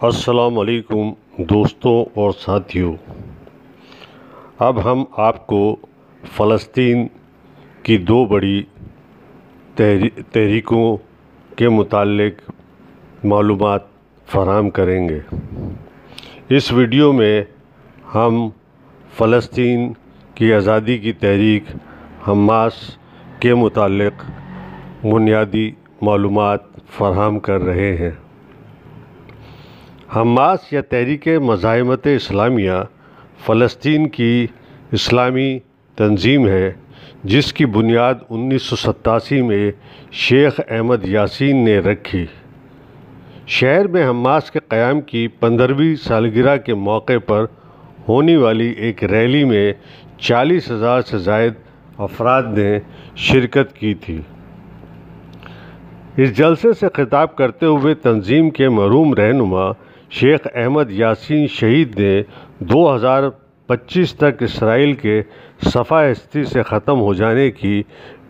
السلام علیکم دوستوں اور ساتھیوں، اب ہم آپ کو فلسطین کی دو بڑی تحریکوں کے متعلق معلومات فراہم کریں گے۔ اس ویڈیو میں ہم فلسطین کی آزادی کی تحریک حماس کے متعلق بنیادی معلومات فراہم کر رہے ہیں۔ حماس یا تحریک مزاحمت اسلامیہ فلسطین کی اسلامی تنظیم ہے جس کی بنیاد 1987 میں شیخ احمد یاسین نے رکھی۔ شہر میں حماس کے قیام کی 15ویں سالگرہ کے موقع پر ہونے والی ایک ریلی میں 40,000 سے زائد افراد نے شرکت کی تھی۔ اس جلسے سے خطاب کرتے ہوئے تنظیم کے مرحوم رہنما شیخ احمد یاسین شہید نے 2025 تک اسرائیل کے صفحہ ہستی سے ختم ہو جانے کی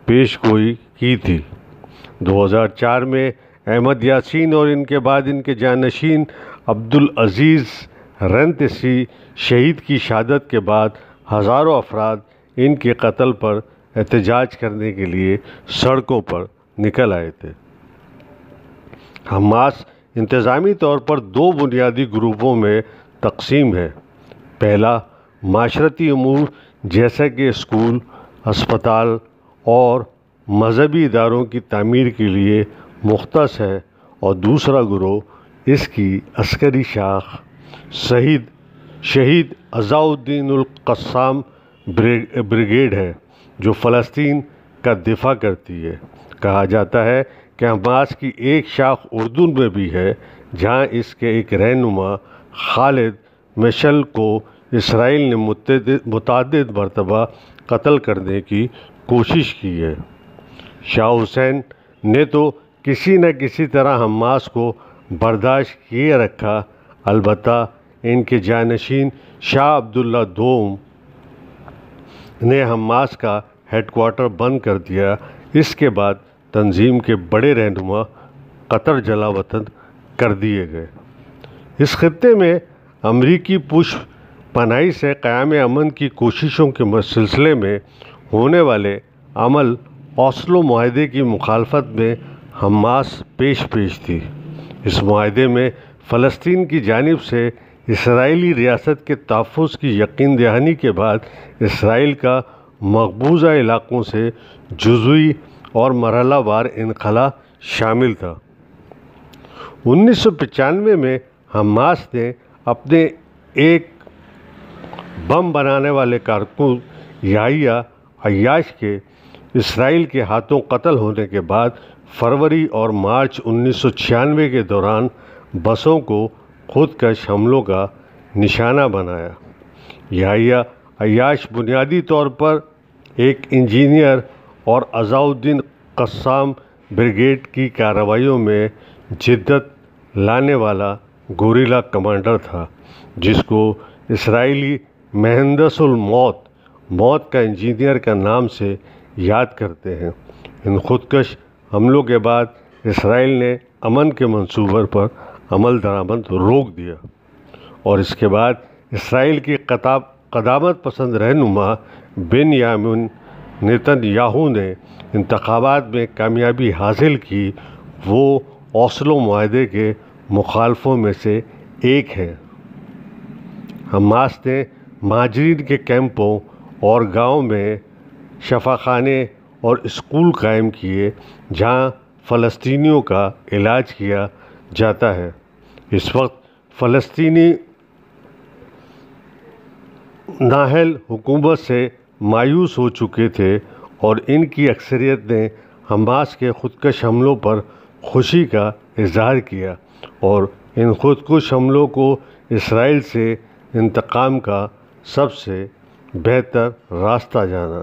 پیش گوئی کی تھی۔ 2004 میں احمد یاسین اور ان کے بعد ان کے جانشین عبدالعزیز رنتسی شہید کی شہادت کے بعد ہزاروں افراد ان کے قتل پر احتجاج کرنے کے لیے سڑکوں پر نکل آئے تھے۔ حماس انتظامی طور پر دو بنیادی گروپوں میں تقسیم ہے۔ پہلا معاشرتی امور جیسا کہ اسکول، ہسپتال اور مذہبی اداروں کی تعمیر کے لیے مختص ہے، اور دوسرا گروہ اس کی عسکری شاخ شہید عزاء الدین القسام بریگیڈ ہے جو فلسطین کا دفاع کرتی ہے۔ کہا جاتا ہے کہ حماس کی ایک شاخ اردن میں بھی ہے جہاں اس کے ایک رہنما خالد مشعل کو اسرائیل نے متعدد مرتبہ قتل کرنے کی کوشش کی ہے۔ شاہ حسین نے تو کسی نہ کسی طرح حماس کو برداشت کیے رکھا، البتہ ان کے جانشین شاہ عبداللہ دوم نے حماس کا ہیڈ کوارٹر بند کر دیا۔ اس کے بعد تنظیم کے بڑے رہنما قطر جلا وطن کر دیے گئے۔ اس خطے میں امریکی پش پناہی سے قیام امن کی کوششوں کے سلسلے میں ہونے والے عمل اوسلو معاہدے کی مخالفت میں حماس پیش تھی۔ اس معاہدے میں فلسطین کی جانب سے اسرائیلی ریاست کے تحفظ کی یقین دہانی کے بعد اسرائیل کا مقبوضہ علاقوں سے جزوی اور مرحلہ وار انخلا شامل تھا۔ 1995 میں حماس نے اپنے ایک بم بنانے والے کارکن یحییٰ عیاش کے اسرائیل کے ہاتھوں قتل ہونے کے بعد فروری اور مارچ 1996 کے دوران بسوں کو خودکش حملوں کا نشانہ بنایا۔ یحییٰ عیاش بنیادی طور پر ایک انجینئر اور عزاء الدین قسام بریگیڈ کی کارروائیوں میں جدت لانے والا گوریلا کمانڈر تھا جس کو اسرائیلی مہندس موت کا انجینئر کا نام سے یاد کرتے ہیں۔ ان خودکش حملوں کے بعد اسرائیل نے امن کے منصوبے پر عمل درآمد روک دیا، اور اس کے بعد اسرائیل کی قدامت پسند رہنما بنیامین نیتن یاہو نے انتخابات میں کامیابی حاصل کی۔ وہ اوسلو معاہدے کے مخالفوں میں سے ایک ہے۔ حماس نے مہاجرین کے کیمپوں اور گاؤں میں شفاخانے اور اسکول قائم کیے جہاں فلسطینیوں کا علاج کیا جاتا ہے۔ اس وقت فلسطینی نااہل حکومت سے مایوس ہو چکے تھے اور ان کی اکثریت نے حماس کے خودکش حملوں پر خوشی کا اظہار کیا اور ان خودکش حملوں کو اسرائیل سے انتقام کا سب سے بہتر راستہ جانا۔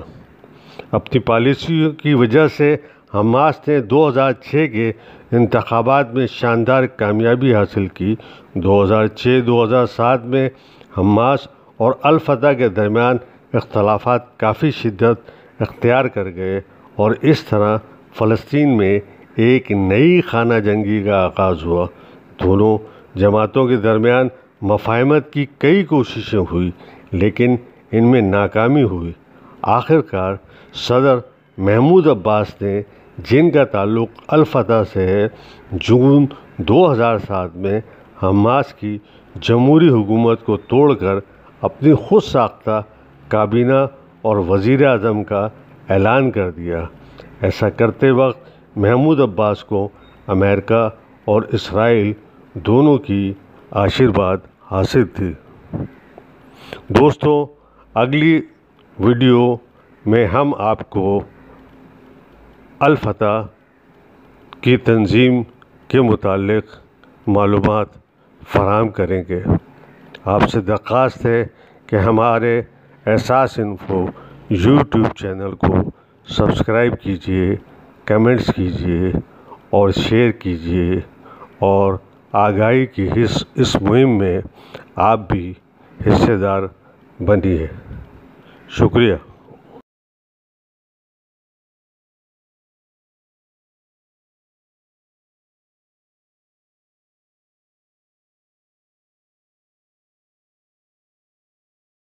اپنی پالیسیوں کی وجہ سے حماس نے 2006 کے انتخابات میں شاندار کامیابی حاصل کی۔ 2006-2007 میں حماس اور الفتح کے درمیان اختلافات کافی شدت اختیار کر گئے اور اس طرح فلسطین میں ایک نئی خانہ جنگی کا آغاز ہوا۔ دونوں جماعتوں کے درمیان مفاہمت کی کئی کوششیں ہوئی لیکن ان میں ناکامی ہوئی۔ آخر کار صدر محمود عباس نے، جن کا تعلق الفتح سے ہے، جون 2007 میں حماس کی جمہوری حکومت کو توڑ کر اپنی خود ساختہ کابینہ اور وزیر اعظم کا اعلان کر دیا۔ ایسا کرتے وقت محمود عباس کو امریکہ اور اسرائیل دونوں کی آشیرواد حاصل تھی۔ دوستوں، اگلی ویڈیو میں ہم آپ کو الفتح کی تنظیم کے متعلق معلومات فراہم کریں گے۔ آپ سے درخواست ہے کہ ہمارے احساس انفو یوٹیوب چینل کو سبسکرائب کیجیے، کمنٹس کیجیے اور شیئر کیجیے، اور آگاہی کی اس مہم میں آپ بھی حصے دار بنیے۔ شکریہ۔